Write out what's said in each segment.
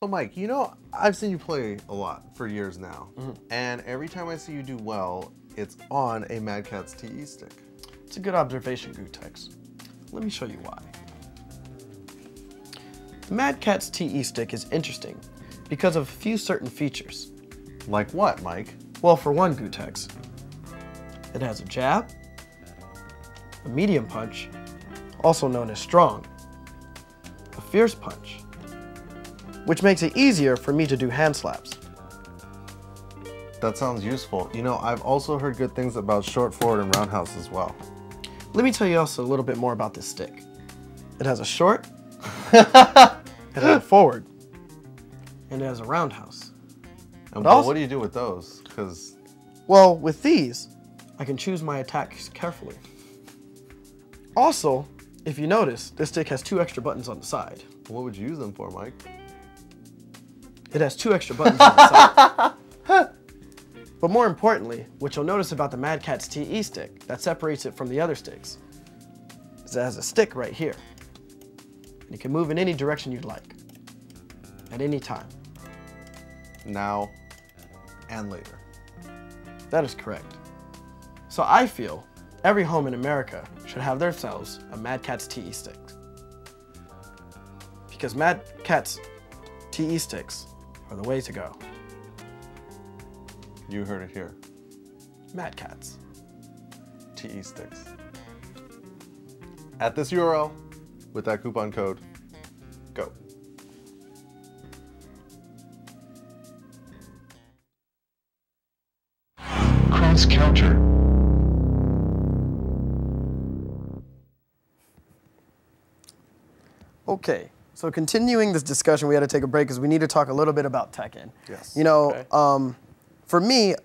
So Mike, you know, I've seen you play a lot for years now, and every time I see you do well, it's on a Mad Catz TE stick. It's a good observation, gootecks. Let me show you why. The Mad Catz TE stick is interesting because of a few certain features. Like what, Mike? Well, for one, gootecks, it has a jab, a medium punch, also known as strong, a fierce punch, which makes it easier for me to do hand slaps. That sounds useful. You know, I've also heard good things about short forward and roundhouse as well. Let me tell you also a little bit more about this stick. It has a short, it has a forward, and it has a roundhouse. And well, what do you do with those? Because, well, with these, I can choose my attacks carefully. Also, if you notice, this stick has 2 extra buttons on the side. what would you use them for, Mike? It has 2 extra buttons on the side. But more importantly, what you'll notice about the Mad Catz TE stick that separates it from the other sticks is it has a stick right here. And you can move in any direction you'd like, at any time. Now and later. That is correct. So I feel every home in America should have themselves a Mad Catz TE stick. Because Mad Catz TE sticks are the way to go. You heard it here. Mad Catz TE sticks. At this URL, with that coupon code, go. CROSSCOUNTER. Okay, so continuing this discussion, we had to take a break because we need to talk a little bit about Tekken. Yes. You know, for me,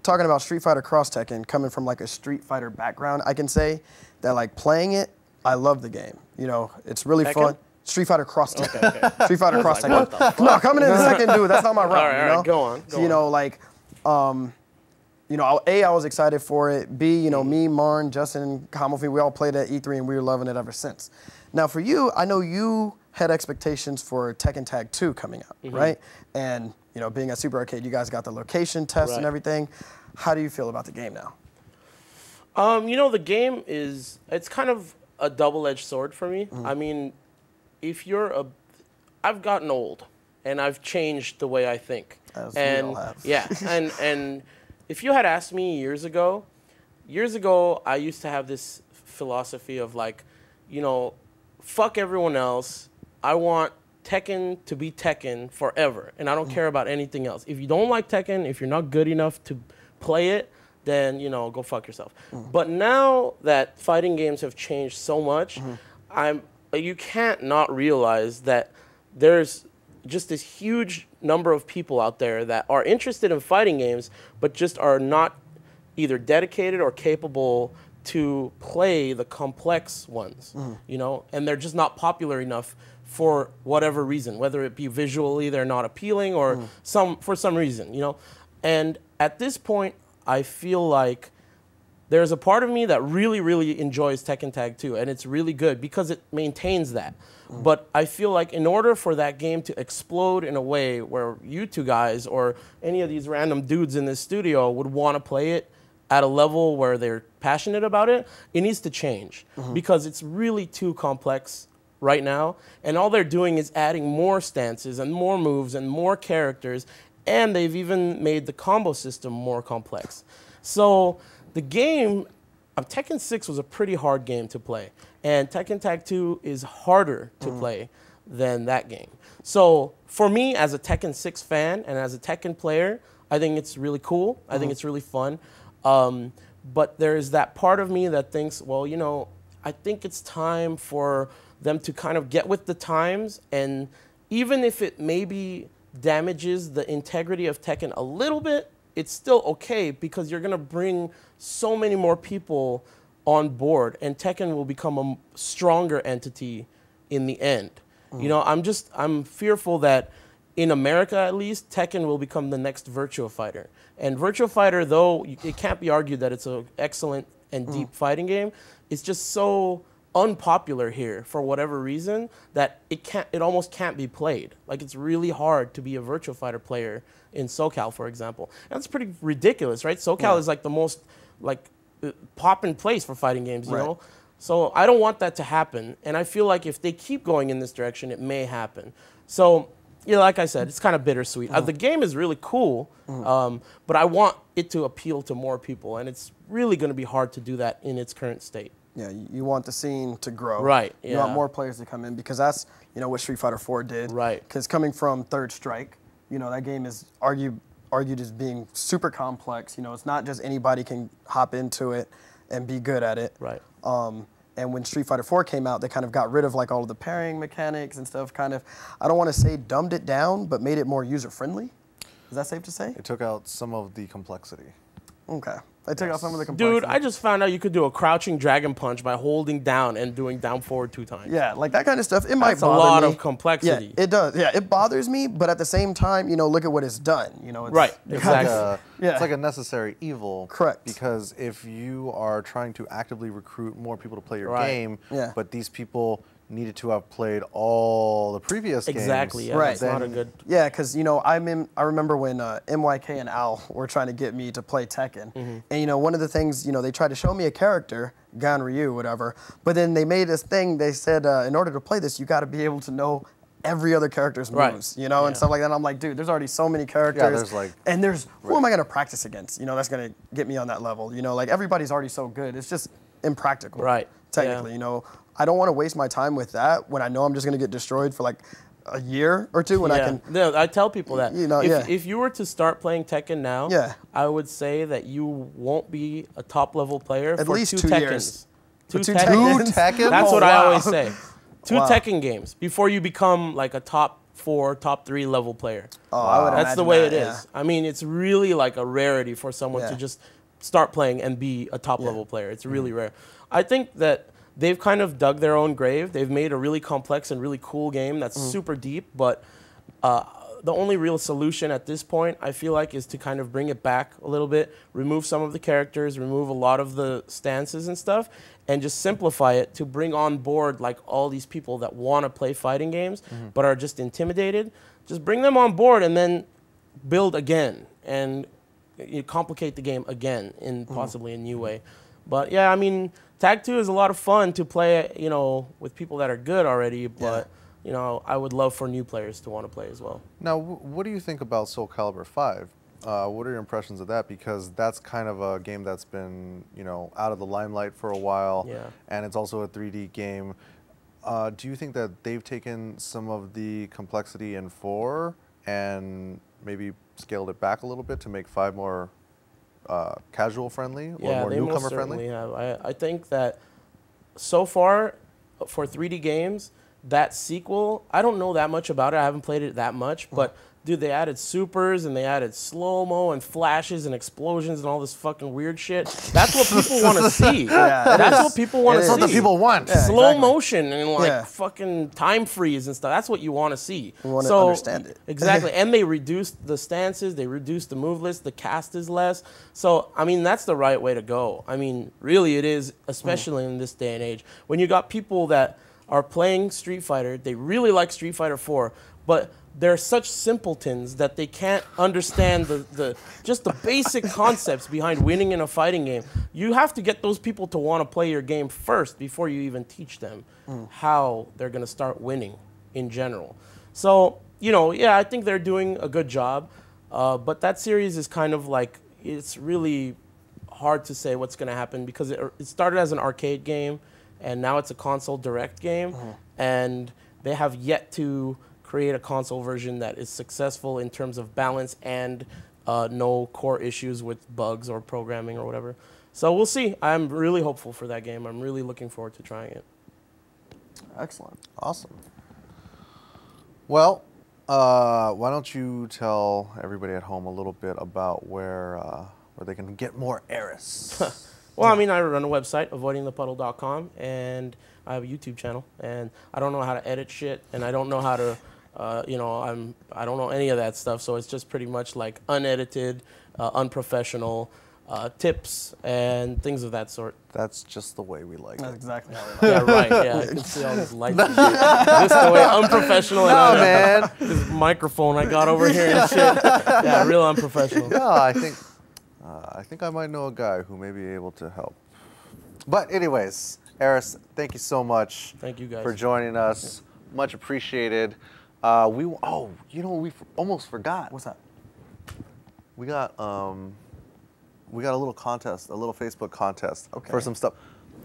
talking about Street Fighter Cross Tekken, coming from like a Street Fighter background, I can say that like playing it, I love the game. You know, it's really fun. Street Fighter Cross Tekken. Okay. Street Fighter Cross Tekken. No, coming in a second, dude. That's not my route. All right, go on. So, you know, like, you know, A, I was excited for it. B, you know, me, Marn, Justin, Hamilton, we all played at E3 and we were loving it ever since. Now for you, I know you had expectations for Tekken Tag 2 coming out, right? And, you know, being at Super Arcade, you guys got the location test and everything. How do you feel about the game now? You know, the game is, it's kind of a double-edged sword for me. I mean, if you're a, I've gotten old and I've changed the way I think. As we all have. Yeah, and if you had asked me years ago, I used to have this philosophy of like, you know, fuck everyone else. I want Tekken to be Tekken forever, and I don't care about anything else. If you don't like Tekken, if you're not good enough to play it, then, you know, go fuck yourself. But now that fighting games have changed so much, you can't not realize that there's just this huge number of people out there that are interested in fighting games, but just are not either dedicated or capable to play the complex ones, you know, and they're just not popular enough for whatever reason, whether it be visually they're not appealing or for some reason, you know. And at this point, I feel like there's a part of me that really, really enjoys Tekken Tag 2, and it's really good because it maintains that. But I feel like in order for that game to explode in a way where you two guys or any of these random dudes in this studio would want to play it at a level where they're passionate about it, it needs to change because it's really too complex right now. And all they're doing is adding more stances and more moves and more characters, and they've even made the combo system more complex. So the game, Tekken 6 was a pretty hard game to play, and Tekken Tag 2 is harder to play than that game. So for me, as a Tekken 6 fan and as a Tekken player, I think it's really cool. I think it's really fun. But there's that part of me that thinks, well, you know, I think it's time for them to kind of get with the times, and even if it maybe damages the integrity of Tekken a little bit, it's still okay because you're gonna bring so many more people on board, and Tekken will become a stronger entity in the end. You know, I'm fearful that in America at least, Tekken will become the next Virtua Fighter. And Virtua Fighter, though it can't be argued that it's an excellent and deep fighting game, it's just so unpopular here for whatever reason that it almost can't be played. Like, it's really hard to be a Virtua Fighter player in SoCal, for example. That's pretty ridiculous, right? SoCal is like the most like poppin' place for fighting games, you know? So I don't want that to happen. And I feel like if they keep going in this direction, it may happen. So, you know, like I said, it's kind of bittersweet. The game is really cool, but I want it to appeal to more people. And it's really going to be hard to do that in its current state. Yeah, you want the scene to grow. Right, You want more players to come in because that's, you know, what Street Fighter 4 did. Right. Because coming from Third Strike, you know, that game is argued as being super complex. You know, it's not just anybody can hop into it and be good at it. Right. And when Street Fighter 4 came out, they kind of got rid of like all of the pairing mechanics and stuff, kind of, I don't want to say dumbed it down, but made it more user-friendly. Is that safe to say? It took out some of the complexity. Okay. They took out some of the complexity. Dude, I just found out you could do a crouching dragon punch by holding down and doing down forward 2 times. Yeah, like that kind of stuff, it might bother me. That's a lot of complexity. Yeah, it does. Yeah, it bothers me, but at the same time, you know, look at what it's done. You know, it's, Exactly. It's like a necessary evil. Correct. Because if you are trying to actively recruit more people to play your game, but these people needed to have played all the previous games. Exactly, yeah, that's not a good... Yeah, because, you know, I remember when MYK and Al were trying to get me to play Tekken. And, you know, one of the things, you know, they tried to show me a character, Gan Ryu, whatever, but then they made this thing, they said, in order to play this, you got to be able to know every other character's moves, you know, and stuff like that. And I'm like, dude, there's already so many characters. Yeah, there's like... And there's, who am I going to practice against? You know, that's going to get me on that level. You know, like, everybody's already so good. It's just impractical. Right. Technically, you know. I don't want to waste my time with that when I know I'm just going to get destroyed for like a year or two when I can... No, I tell people that. You know, if you were to start playing Tekken now, I would say that you won't be a top-level player at for least 2 Tekkens. years. Two Tekkens? That's what I always say. 2 Wow. Tekken games before you become like a top 4, top 3 level player. Oh, I would That's the imagine way that, it is. I mean, it's really like a rarity for someone to just start playing and be a top-level player. It's really rare. I think that they've kind of dug their own grave. They've made a really complex and really cool game that's super deep, but the only real solution at this point, I feel like, is to kind of bring it back a little bit, remove some of the characters, remove a lot of the stances and stuff, and just simplify it to bring on board like all these people that want to play fighting games but are just intimidated. Just bring them on board and then build again and you complicate the game again in possibly a new way. But yeah, I mean, Tag 2 is a lot of fun to play, you know, with people that are good already, but, you know, I would love for new players to want to play as well. Now, what do you think about Soul Calibur 5? What are your impressions of that? Because that's kind of a game that's been, you know, out of the limelight for a while, and it's also a 3D game. Do you think that they've taken some of the complexity in 4 and maybe scaled it back a little bit to make 5 more casual friendly or more newcomer friendly? Have. I think that so far for 3D games, that sequel, I don't know that much about it. I haven't played it that much, but dude, they added supers and they added slow-mo and flashes and explosions and all this fucking weird shit. That's what people want to see. That's what people want to see. That's what the people want. Slow motion and like fucking time freeze and stuff. That's what you want to see. You want to understand it. Exactly. And they reduced the stances. They reduced the move list. The cast is less. So, I mean, that's the right way to go. I mean, really it is, especially in this day and age. When you got people that are playing Street Fighter, they really like Street Fighter 4, but they're such simpletons that they can't understand just the basic concepts behind winning in a fighting game. You have to get those people to want to play your game first before you even teach them how they're going to start winning in general. So, you know, yeah, I think they're doing a good job, but that series is kind of like, it's really hard to say what's going to happen because it started as an arcade game and now it's a console direct game, and they have yet to create a console version that is successful in terms of balance and no core issues with bugs or programming or whatever. So we'll see. I'm really hopeful for that game. I'm really looking forward to trying it. Excellent. Awesome. Well, why don't you tell everybody at home a little bit about where they can get more Aris? Well, I mean, I run a website, avoidingthepuddle.com, and I have a YouTube channel, and I don't know how to edit shit, and I don't know how to, you know, I don't know any of that stuff, so it's just pretty much like unedited, unprofessional, tips and things of that sort. That's just the way we like That's it. exactly how we like it. Yeah, right. Yeah, I can see all these lights. And shit. This is the way unprofessional. No, and man. This microphone I got over here and shit. Yeah, real unprofessional. No, I think I might know a guy who may be able to help. But anyways, Aris, thank you so much. Thank you guys for joining us. Much appreciated. We almost forgot. What's that? We got a little contest, a little Facebook contest for some stuff.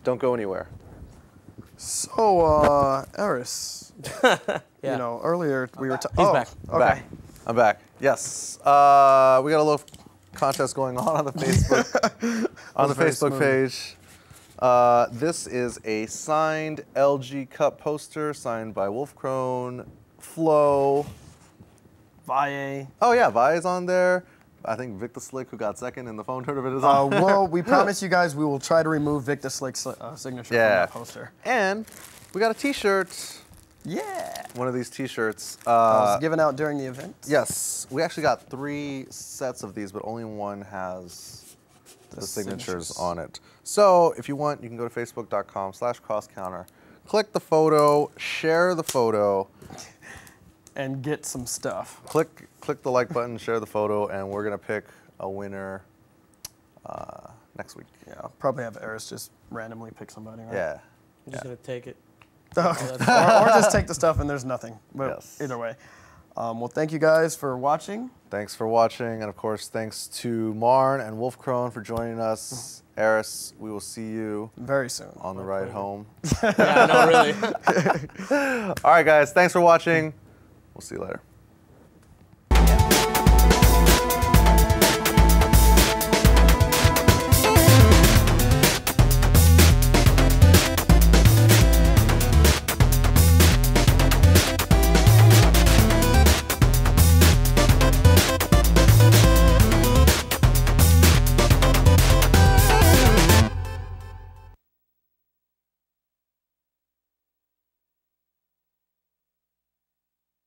Don't go anywhere. So, Aris, Yeah. you know, earlier we were He's back. Okay. I'm back. Yes. We got a little contest going on the Facebook on the Facebook page. This is a signed LG Cup poster signed by Wolfkrone, Flo, Valle. Oh yeah, Vi's on there. I think Victor Slick, who got second in the phone tournament, is on. Well, we promise you guys we will try to remove Victor Slick's signature from that poster. And we got a T-shirt. Yeah. One of these T-shirts. was given out during the event. Yes, we actually got 3 sets of these, but only one has the signatures on it. So if you want, you can go to facebook.com/crosscounter, click the photo, share the photo, and get some stuff. Click the like button, share the photo, and we're gonna pick a winner next week. Yeah, I'll probably have Aris just randomly pick somebody, right? Yeah. I'm just going to take it. or just take the stuff and there's nothing. But either way. Well, thank you guys for watching. Thanks for watching, and of course, thanks to Marn and Wolfkrone for joining us. Aris, we will see you very soon on the ride home. Yeah, no, really. All right, guys, thanks for watching. We'll see you later.